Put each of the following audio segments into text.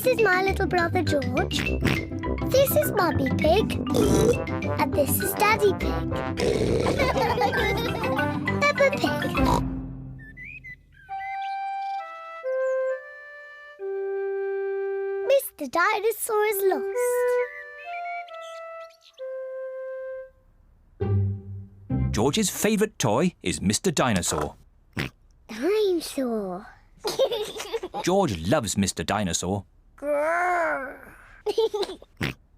This is my little brother George. This is Mummy Pig. And this is Daddy Pig. Peppa Pig. Mr. Dinosaur is lost. George's favourite toy is Mr. Dinosaur. Dinosaur. George loves Mr. Dinosaur.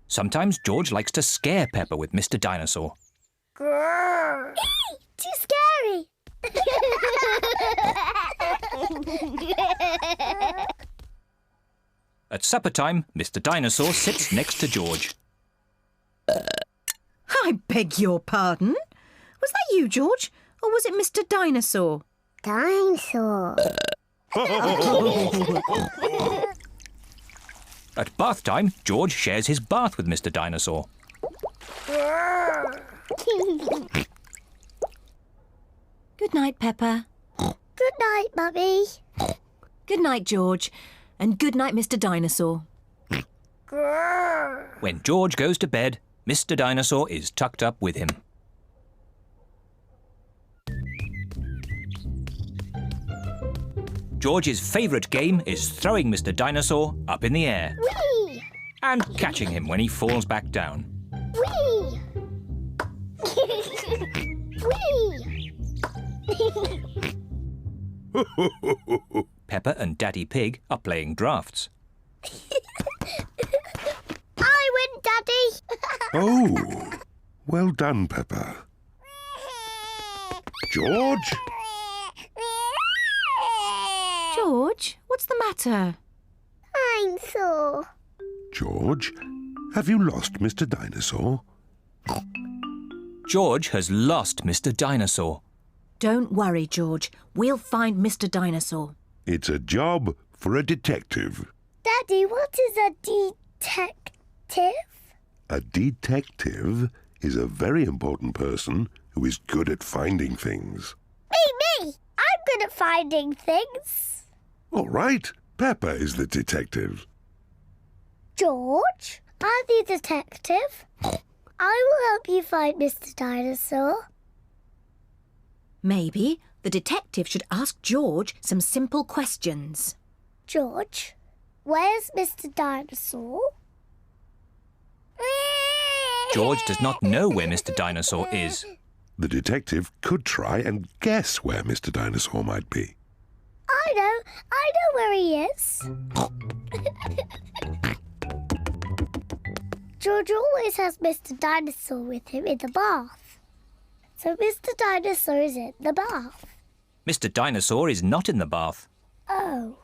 Sometimes George likes to scare Peppa with Mr. Dinosaur. Too scary. At supper time, Mr. Dinosaur sits next to George. I beg your pardon? Was that you, George? Or was it Mr. Dinosaur? Dinosaur. At bath time, George shares his bath with Mr. Dinosaur. Good night, Peppa. Good night, Mummy. Good night, George. And good night, Mr. Dinosaur. When George goes to bed, Mr. Dinosaur is tucked up with him. George's favourite game is throwing Mr. Dinosaur up in the air Whee! and catching him when he falls back down. Whee! Whee! Peppa and Daddy Pig are playing drafts. I win, Daddy. Oh, well done, Peppa. George? George, what's the matter? Dinosaur. George, have you lost Mr. Dinosaur? George has lost Mr. Dinosaur. Don't worry, George. We'll find Mr. Dinosaur. It's a job for a detective. Daddy, what is a detective? A detective is a very important person who is good at finding things. Me! I'm good at finding things. All right, Peppa is the detective. George, I'm the detective. I will help you find Mr. Dinosaur. Maybe the detective should ask George some simple questions. George, where's Mr. Dinosaur? George does not know where Mr. Dinosaur is. The detective could try and guess where Mr. Dinosaur might be. I know where he is. George always has Mr. Dinosaur with him in the bath. So Mr. Dinosaur is in the bath. Mr. Dinosaur is not in the bath. Oh.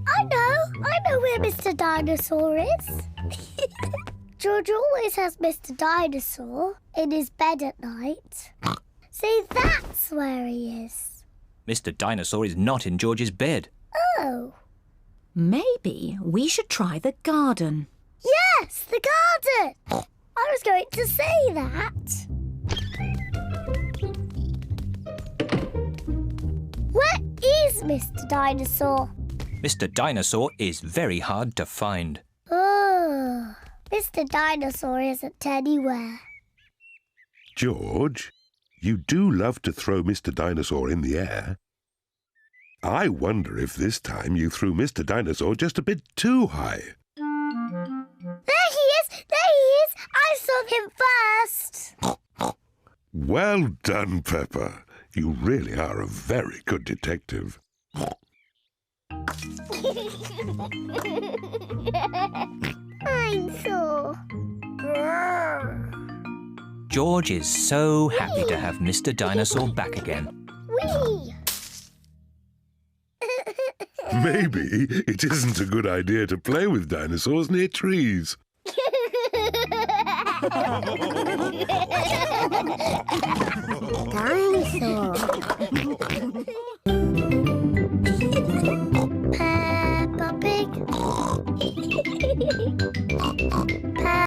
I know where Mr. Dinosaur is. George always has Mr. Dinosaur in his bed at night. See, that's where he is. Mr. Dinosaur is not in George's bed. Oh. Maybe we should try the garden. Yes, the garden. I was going to say that. Where is Mr. Dinosaur? Mr. Dinosaur is very hard to find. Oh, Mr. Dinosaur isn't anywhere. George, you do love to throw Mr. Dinosaur in the air. I wonder if this time you threw Mr. Dinosaur just a bit too high. There he is! There he is! I saw him first! Well done, Peppa. You really are a very good detective. Dinosaur. George is so happy to have Mr. Dinosaur back again. Whee! Maybe it isn't a good idea to play with dinosaurs near trees. Dinosaur.